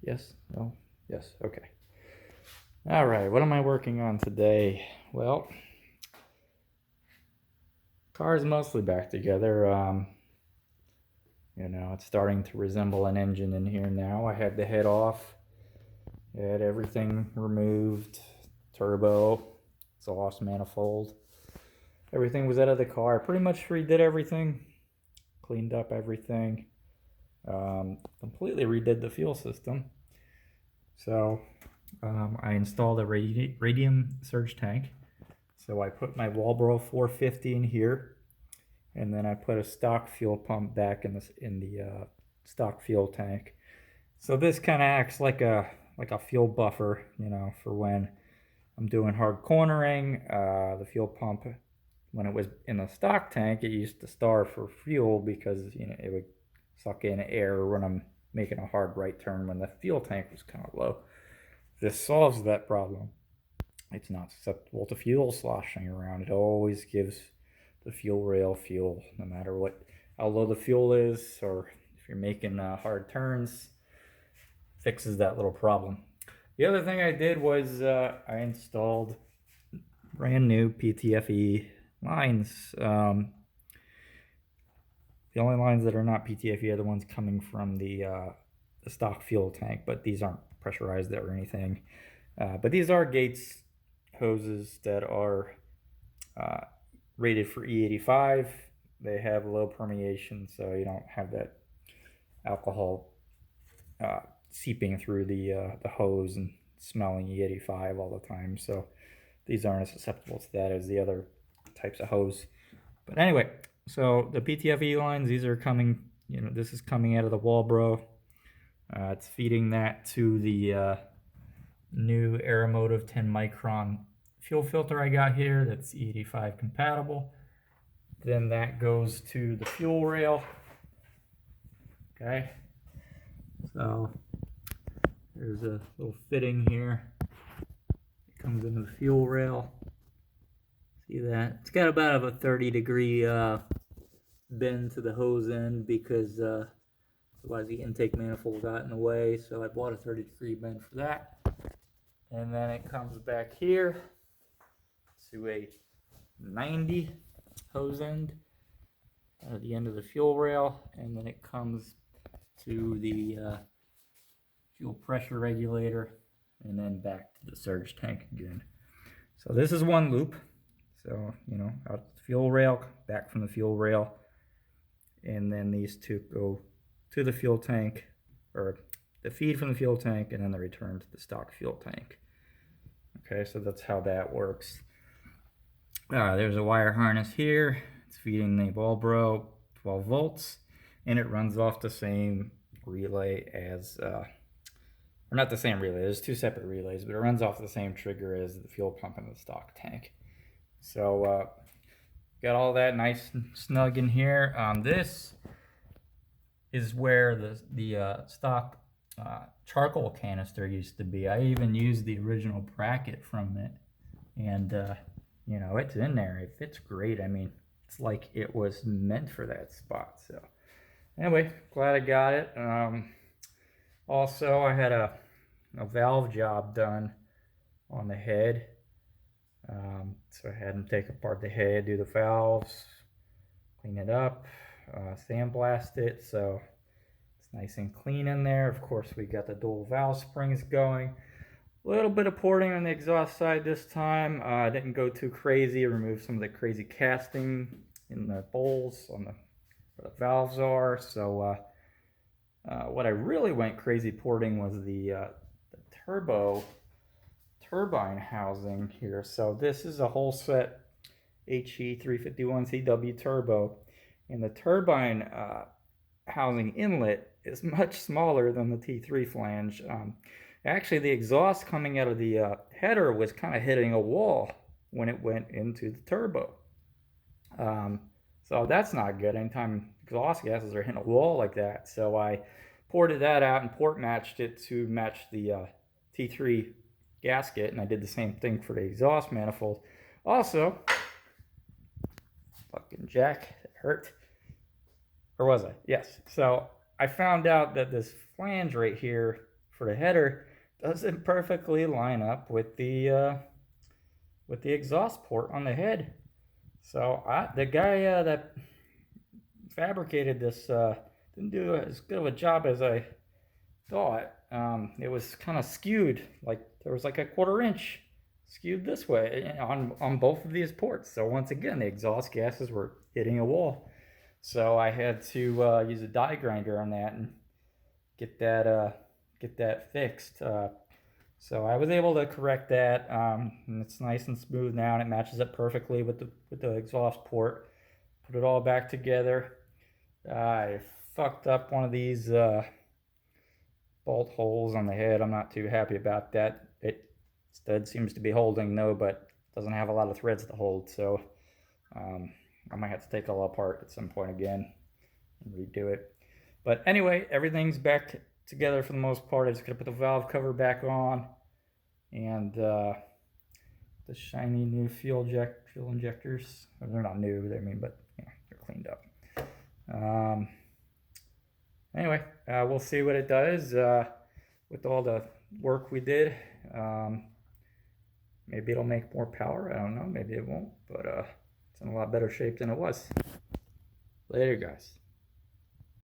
Yes? No? Yes. Okay. All right. What am I working on today? Well, car's mostly back together. It's starting to resemble an engine in here now. I had the head off. I had everything removed. Turbo, exhaust manifold. Everything was out of the car. I pretty much redid everything. Cleaned up everything. Completely redid the fuel system. So I installed a radium surge tank. So I put my Walbro 450 in here, and then I put a stock fuel pump back in the stock fuel tank. So this kind of acts like a fuel buffer, for when I'm doing hard cornering. The fuel pump, when it was in the stock tank, it used to starve for fuel because it would suck in air when I'm making a hard right turn when the fuel tank was kind of low. This solves that problem. It's not susceptible to fuel sloshing around. It always gives the fuel rail fuel, no matter how low the fuel is, or if you're making hard turns, fixes that little problem. The other thing I did was I installed brand new Ptfe lines. The only lines that are not Ptfe are the ones coming from the stock fuel tank, but these aren't pressurized or anything. But these are Gates hoses that are rated for E85. They have low permeation, so you don't have that alcohol seeping through the hose and smelling E85 all the time. So these aren't as susceptible to that as the other types of hose. But anyway, so the Ptfe lines, these are coming, this is coming out of the Walbro. It's feeding that to the new Aeromotive 10 micron fuel filter I got here that's E85 compatible. Then that goes to the fuel rail. Okay, so there's a little fitting here. It comes into the fuel rail. See that? It's got about a 30-degree bend to the hose end because otherwise the intake manifold got in the way. So I bought a 30-degree bend for that. And then it comes back here to a 90 hose end at the end of the fuel rail, and then it comes to the fuel pressure regulator, and then back to the surge tank again. So this is one loop. So, out the fuel rail, back from the fuel rail, and then these two go to the fuel tank, or the feed from the fuel tank, and then the return to the stock fuel tank. Okay, so that's how that works. There's a wire harness here. It's feeding the Walbro 12 volts, and it runs off the same relay as, or not the same relay, there's two separate relays, but it runs off the same trigger as the fuel pump in the stock tank. So, got all that nice and snug in here. This is where the stock charcoal canister used to be. I even used the original bracket from it, and it's in there. It fits great. I mean, it's like it was meant for that spot. So anyway, glad I got it. Also, I had a valve job done on the head. So I had them take apart the head, do the valves, clean it up, sandblast it, so it's nice and clean in there. Of course, we got the dual valve springs going. A little bit of porting on the exhaust side this time. I didn't go too crazy. I removed some of the crazy casting in the bowls on where the valves are. So what I really went crazy porting was the turbo turbine housing here. So this is a whole set HE351CW turbo, and the turbine housing inlet is much smaller than the T3 flange. Actually, the exhaust coming out of the header was kind of hitting a wall when it went into the turbo. So that's not good. Anytime exhaust gases are hitting a wall like that. So I ported that out and port matched it to match the T3 gasket, and I did the same thing for the exhaust manifold. Also, fucking jack, it hurt. Or was I? Yes. So I found out that this flange right here for the header doesn't perfectly line up with the exhaust port on the head. So the guy that fabricated this didn't do as good of a job as I thought. It was kind of skewed, like there was like a 1/4 inch skewed this way on both of these ports. So once again, the exhaust gases were hitting a wall. So I had to use a die grinder on that and get that fixed. So I was able to correct that, and it's nice and smooth now, and it matches up perfectly with the exhaust port. Put it all back together. I fucked up one of these bolt holes on the head. I'm not too happy about that. It stud seems to be holding though, but doesn't have a lot of threads to hold. So I might have to take it all apart at some point again and redo it. But anyway, everything's back together for the most part. I just gotta put the valve cover back on, and the shiny new fuel injectors. Well, they're not new, but yeah, they're cleaned up. Anyway, we'll see what it does with all the work we did. Maybe it'll make more power. I don't know. Maybe it won't, but it's in a lot better shape than it was. Later, guys.